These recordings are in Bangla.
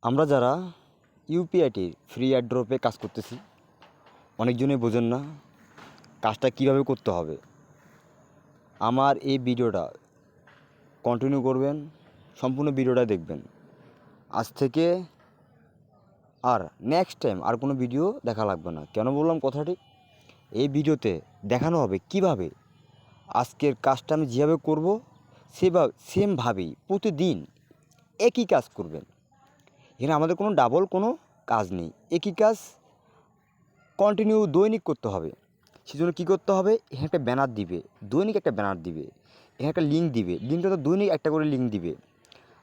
আমরা যারা ইউপিআইটির ফ্রি অ্যাড্রপে কাজ করতেছি, অনেকজনই বোঝেন না কাজটা কীভাবে করতে হবে। আমার এই ভিডিওটা কন্টিনিউ করবেন, সম্পূর্ণ ভিডিওটা দেখবেন। আজ থেকে আর নেক্সট টাইম আর কোনো ভিডিও দেখা লাগবে না। কেন বললাম কথাটি? এই ভিডিওতে দেখানো হবে কিভাবে আজকের কাজটা আমি যেভাবে করব সেমভাবেই প্রতিদিন একই কাজ করবেন। এখানে আমাদের কোনো ডাবল কোনো কাজ নেই, একই কাজ কন্টিনিউ দৈনিক করতে হবে। সেজন্য কী করতে হবে? এখানে একটা ব্যানার দিবে, দৈনিক একটা ব্যানার দিবে, এখানে একটা লিঙ্ক দিবে, লিঙ্কটা তো দৈনিক একটা করে লিঙ্ক দিবে।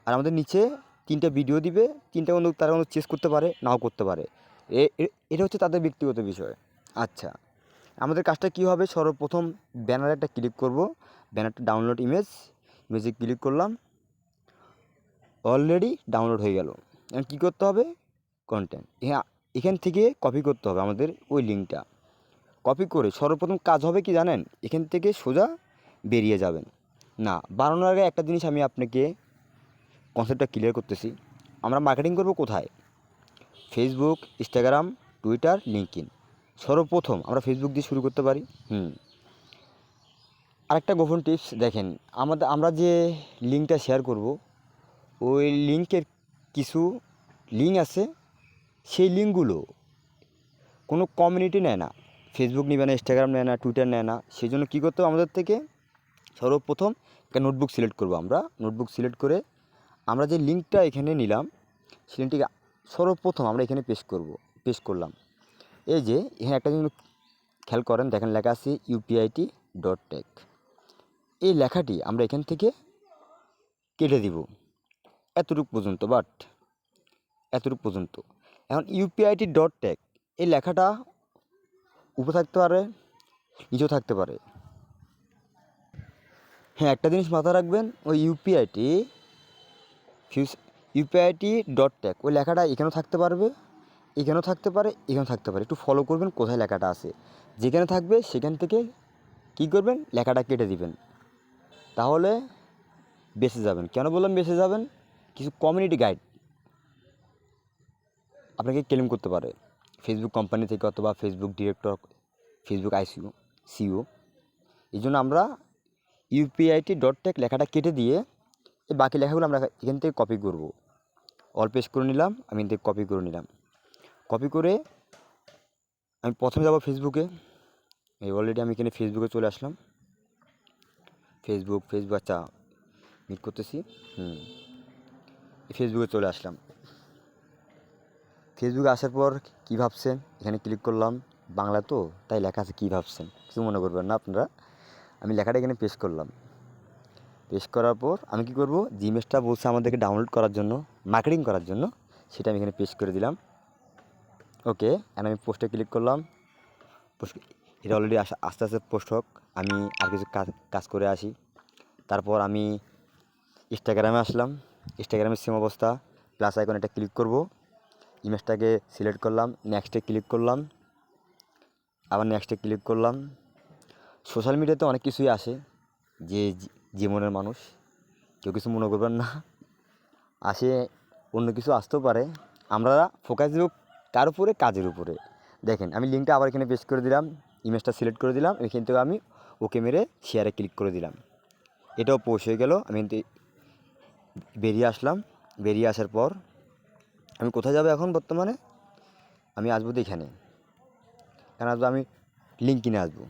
আর আমাদের নিচে 3টা ভিডিও দিবে, 3টা কিন্তু তারা কিন্তু চেস করতে পারে, নাও করতে পারে। এটা হচ্ছে তাদের ব্যক্তিগত বিষয়। আচ্ছা, আমাদের কাজটা কী হবে? সর্বপ্রথম ব্যানারে একটা ক্লিক করব, ব্যানারটা ডাউনলোড ইমেজে ক্লিক করলাম, অলরেডি ডাউনলোড হয়ে গেল। এখন কী করতে হবে? কন্টেন্ট এখান থেকে কপি করতে হবে আমাদের ওই লিঙ্কটা। কপি করে সর্বপ্রথম কাজ হবে কি জানেন? এখান থেকে সোজা বেরিয়ে যাবেন। না, বাড়ানোর আগে একটা জিনিস আমি আপনাকে কনসেপ্টটা ক্লিয়ার করতেছি। আমরা মার্কেটিং করব কোথায়? Facebook, Instagram, Twitter, LinkedIn. সর্বপ্রথম আমরা ফেসবুক দিয়ে শুরু করতে পারি। আরেকটা গোপন টিপস দেখেন, আমরা যে লিঙ্কটা শেয়ার করব, ওই লিঙ্কের কিছু লিঙ্ক আছে, সেই লিঙ্কগুলো কোনো কমিউনিটি নেয় না। ফেসবুক নেবে না, ইনস্টাগ্রাম নেয় না, টুইটার নেয় না। সেই জন্য কী করতে হবে আমাদের থেকে? সর্বপ্রথম একটা নোটবুক সিলেক্ট করব। আমরা নোটবুক সিলেক্ট করে আমরা যে লিঙ্কটা এখানে নিলাম, সেই লিঙ্কটিকে সর্বপ্রথম আমরা এখানে পেস্ট করলাম। এই যে এখানে একটা জিনিস খেয়াল করেন, দেখেন লেখা আছে UPIT.tech। এই লেখাটি আমরা এখান থেকে কেটে দিব এতটুকু পর্যন্ত। এখন UPIT.tech এই লেখাটা উপরে থাকতে পারে, নিচেও থাকতে পারে। হ্যাঁ, একটা জিনিস মাথায় রাখবেন, ওই UPIT.tech ওই লেখাটা এখানেও থাকতে পারবে, এখানেও থাকতে পারে, এখানেও থাকতে পারে। একটু ফলো করবেন কোথায় লেখাটা আছে। যেখানে থাকবে সেখান থেকে কী করবেন? লেখাটা কেটে দিবেন, তাহলে বেঁচে যাবেন। কেন বললাম বেঁচে যাবেন? কিছু কমিউনিটি গাইড আপনাকে ক্লেম করতে পারে ফেসবুক কোম্পানি থেকে, অথবা ফেসবুক ডিরেক্টর, ফেসবুক সিইও। এই জন্য আমরা UPIT.tech লেখাটা কেটে দিয়ে এই বাকি লেখাগুলো আমরা এখান থেকে কপি করব। অল পেস্ট করে নিলাম, আমি এখান থেকে কপি করে নিলাম। কপি করে আমি প্রথমে যাব ফেসবুকে। এই অলরেডি আমি এখানে ফেসবুকে চলে আসলাম। ফেসবুক আচ্ছা মিট করতেছি। ফেসবুকে চলে আসলাম। ফেসবুকে আসার পর কী ভাবছেন? এখানে ক্লিক করলাম, বাংলা তো তাই লেখা আছে কী ভাবছেন, কিছু মনে করবেন না আপনারা। আমি লেখাটা এখানে পেস্ট করলাম। পেস্ট করার পর আমি কী করব? যে ইমেজটা বলছে আমাদেরকে ডাউনলোড করার জন্য, মার্কেটিং করার জন্য, সেটা আমি এখানে পেস্ট করে দিলাম। ওকে, এখন আমি পোস্টে ক্লিক করলাম। এটা অলরেডি আস্তে আস্তে পোস্ট হোক, আমি আর কিছু কাজ করে আসি। তারপর আমি ইনস্টাগ্রামে আসলাম। ইনস্টাগ্রামের সেম অবস্থা, প্লাস আইকন এটা ক্লিক করব, ইমেজটাকে সিলেক্ট করলাম, নেক্সটে ক্লিক করলাম, আবার নেক্সটে ক্লিক করলাম। সোশ্যাল মিডিয়াতে অনেক কিছুই আসে, যে মনের মানুষ, কেউ কিছু মনে করবেন না। আসে, অন্য কিছু আসতেও পারে। আমরা ফোকাস দেব কার উপরে? কাজের উপরে। দেখেন আমি লিঙ্কটা আবার এখানে পেস্ট করে দিলাম, ইমেজটা সিলেক্ট করে দিলাম, এখান থেকে আমি ওকে মেরে শেয়ারে ক্লিক করে দিলাম। এটাও পোস্ট হয়ে গেল। আমি বেরিয়ে আসলাম। বেরিয়ে আসার পর আমি কোথায় যাব এখন? বর্তমানে আমি আসবো এখানে। এখানে আসবো, আমি লিঙ্কডইনে আসবো।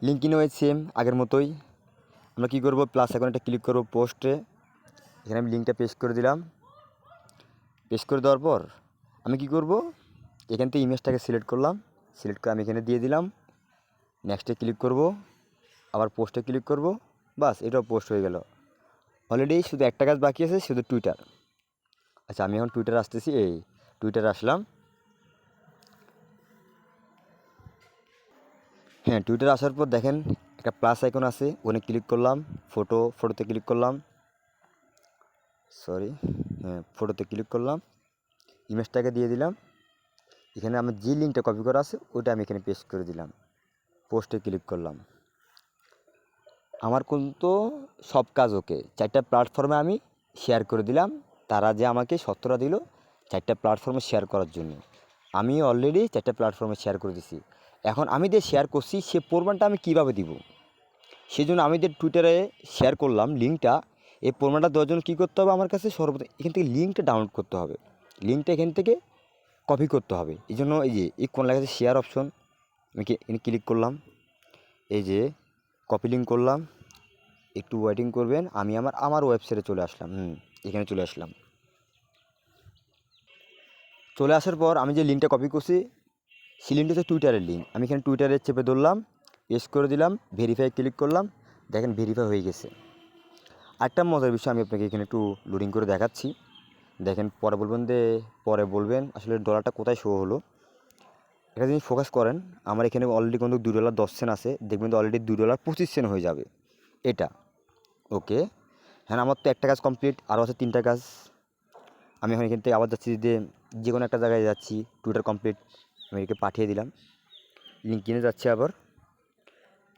লিঙ্কডইনে ওই সেম আগের মতোই আমরা কী করব? প্লাস এখন একটা ক্লিক করব পোস্টে। এখানে আমি লিঙ্কটা পেস্ট করে দিলাম। পেস্ট করে দেওয়ার পর আমি কী করব? এখান থেকে ইমেজটাকে সিলেক্ট করলাম, সিলেক্ট করে আমি এখানে দিয়ে দিলাম। নেক্সটে ক্লিক করব, আবার পোস্টে ক্লিক করব, বাস এটাও পোস্ট হয়ে গেল। অলরেডি শুধু একটা কাজ বাকি আছে, শুধু টুইটার। আচ্ছা, আমি এখন টুইটার আসতেছি। এই টুইটারে আসলাম। হ্যাঁ, টুইটারে আসার পর দেখেন একটা প্লাস আইকন আছে, ওখানে ক্লিক করলাম। ফটোতে ক্লিক করলাম, ফটোতে ক্লিক করলাম, ইমেজটাকে দিয়ে দিলাম। এখানে আমার যে লিঙ্কটা কপি করা আছে ওটা আমি এখানে পেস্ট করে দিলাম। পোস্টে ক্লিক করলাম। আমার কিন্তু সব কাজ ওকে। 4টা প্ল্যাটফর্মে আমি শেয়ার করে দিলাম, তারা যে আমাকে 17টা দিল 4টা প্ল্যাটফর্মে শেয়ার করার জন্য। আমি অলরেডি 4টা প্ল্যাটফর্মে শেয়ার করে দিছি। এখন আমি যে শেয়ার করছি সে প্রমাণটা আমি কীভাবে দিব? সেজন্য আমি যে টুইটারে শেয়ার করলাম লিঙ্কটা, এই প্রমাণটা দেওয়ার জন্য কী করতে হবে আমার কাছে? সর্বপ্রথম এখান থেকে লিঙ্কটা ডাউনলোড করতে হবে, লিঙ্কটা এখান থেকে কপি করতে হবে। এই জন্য এই যে এই কোন লেখা আছে শেয়ার অপশন, আমি এখানে ক্লিক করলাম, এই যে কপি লিঙ্ক করলাম, একটু ওয়েটিং করবেন। আমি আমার ওয়েবসাইটে চলে আসলাম, এখানে চলে আসলাম। চলে আসার পর আমি যে লিঙ্কটা কপি করছি সেই লিঙ্কটা হচ্ছে টুইটারের লিঙ্ক। আমি এখানে টুইটারে চেপে ধরলাম, পেস্ট করে দিলাম, ভেরিফাই ক্লিক করলাম, দেখেন ভেরিফাই হয়ে গেছে। আরেকটা মজার বিষয় আমি আপনাকে এখানে একটু লোডিং করে দেখাচ্ছি, দেখেন। পরে বলবেন আসলে ডলারটা কোথায় শো হলো। একটা জিনিস ফোকাস করেন, আমার এখানে অলরেডি কিন্তু $2.10 আছে, দেখবেন তো অলরেডি $2.25 হয়ে যাবে এটা। ওকে, হ্যাঁ আমার তো একটা কাজ কমপ্লিট, আরও আছে 3টা কাজ। আমি এখন এখান থেকে আবার যাচ্ছি, যে কোনো একটা জায়গায় যাচ্ছি, টুইটার কমপ্লিট, আমি একে পাঠিয়ে দিলাম। লিঙ্কডিনে যাচ্ছি, আবার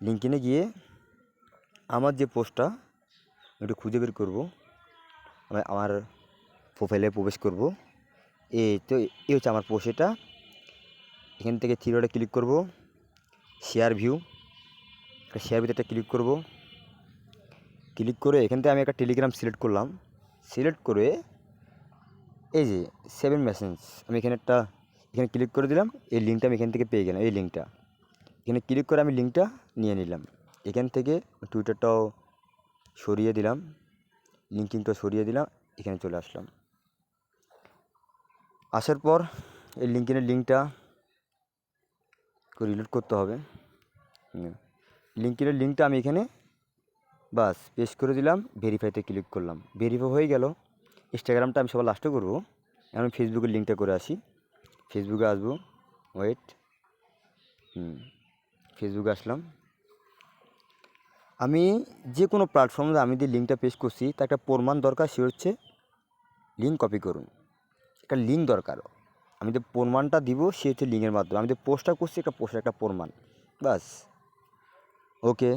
লিঙ্কডিনে গিয়ে আমার যে পোস্টটা একটু খুঁজে বের করবো, আমি আমার প্রোফাইলে প্রবেশ করব। এই হচ্ছে আমার পোস্ট। এটা এখান থেকে থ্রি ডটে ক্লিক করব, শেয়ার ভিউ, শেয়ার ভিউতে ক্লিক করব। ক্লিক করে এখান থেকে আমি একটা টেলিগ্রাম সিলেক্ট করলাম, সিলেক্ট করে এই যে 7 মেসেঞ্জ আমি এখানে ক্লিক করে দিলাম। এই লিঙ্কটা আমি এখান থেকে পেয়ে গেলাম, এই লিঙ্কটা এখানে ক্লিক করে আমি লিঙ্কটা নিয়ে নিলাম। এখান থেকে টুইটারটাও সরিয়ে দিলাম, লিঙ্কিংটা সরিয়ে দিলাম, এখানে চলে আসলাম। আসার পর এই লিঙ্কটা রিলোড করতে হবে। লিঙ্কটা আমি এখানে বাস পেস্ট করে দিলাম, ভেরিফাইতে ক্লিক করলাম, ভেরিফাই হয়ে গেল। ইনস্টাগ্রামটা আমি সবার লাস্টে করবো, এখন ফেসবুকের লিঙ্কটা করে আসি। ফেসবুকে আসবো, ওয়েট, ফেসবুকে আসলাম। আমি যে কোনো প্ল্যাটফর্মে আমি যে লিঙ্কটা পেস্ট করছি তার একটা প্রমাণ দরকার, সে হচ্ছে লিঙ্ক কপি করুন। একটা লিঙ্ক দরকার, আমি যে প্রমাণটা দিব সে হচ্ছে লিঙ্কের মাধ্যমে। আমি যে পোস্টটা করছি একটা পোস্টের একটা প্রমাণ, বাস। ওকে,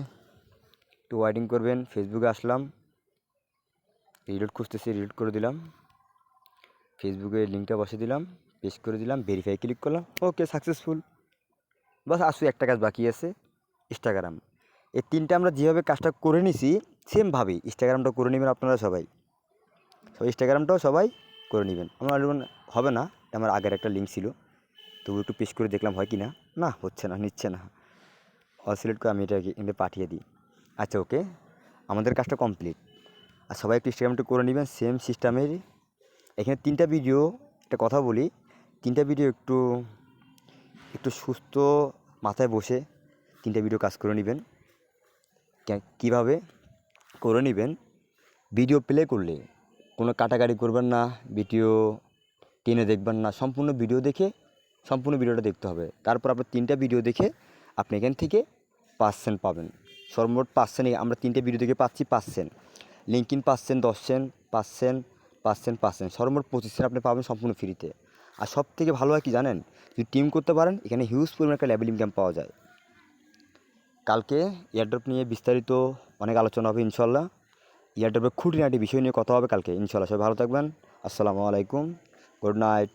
একটু ওয়েটিং করবেন। ফেসবুকে আসলাম, রিলোড খুঁজতেছি, রিলোড করে দিলাম, ফেসবুকে লিঙ্কটা বসিয়ে দিলাম, পেস্ট করে দিলাম, ভেরিফাই ক্লিক করলাম। ওকে, সাকসেসফুল। বাস আসলে একটা কাজ বাকি আছে, ইনস্টাগ্রাম। এই 3টা আমরা যেভাবে কাজটা করে নিছি সেমভাবেই ইনস্টাগ্রামটা করে নেবেন আপনারা সবাই। ইনস্টাগ্রামটাও সবাই করে নেবেন। আমার হবে না, আমার আগের একটা লিঙ্ক ছিল, তবু একটু পেস্ট করে দেখলাম হয় কি না। না, হচ্ছে না, নিচ্ছে না। সিলেক্ট করে আমি এটা পাঠিয়ে দিই। আচ্ছা, ওকে, আমাদের কাজটা কমপ্লিট। আর সবাই একটু ইনস্টাগ্রামটা করে নেবেন সেম সিস্টেমের। এখানে 3টা ভিডিও, একটা কথা বলি, 3টা ভিডিও একটু সুস্থ মাথায় বসে 3টা ভিডিও কাজ করে নেবেন। কীভাবে করে নেবেন? ভিডিও প্লে করলে কোনো কাটাকাটি করবেন না, ভিডিও টেনে দেখবেন না, সম্পূর্ণ ভিডিওটা দেখতে হবে। তারপর আপনার 3টা ভিডিও দেখে আপনি এখান থেকে % পাবেন। সর্বমোট % আমরা 3টে ভিডিও থেকে পাচ্ছি %। লিঙ্কডিন পাচ্ছেন 10 সেন্ট, %, সর্বমোট 25 সেন্ট আপনি পাবেন সম্পূর্ণ ফ্রিতে। আর সব থেকে ভালো হয় কি জানেন? যদি টিম করতে পারেন এখানে হিউজ পরিমাণ একটা লেভেল ইনকাম পাওয়া যায়। কালকে এয়ারড্রপ নিয়ে বিস্তারিত অনেক আলোচনা হবে ইনশাল্লাহ। এয়ারড্রপের খুঁটিনাটি বিষয় নিয়ে কথা হবে কালকে ইনশাল্লাহ। সবাই ভালো থাকবেন। আসসালামু আলাইকুম, গুড নাইট।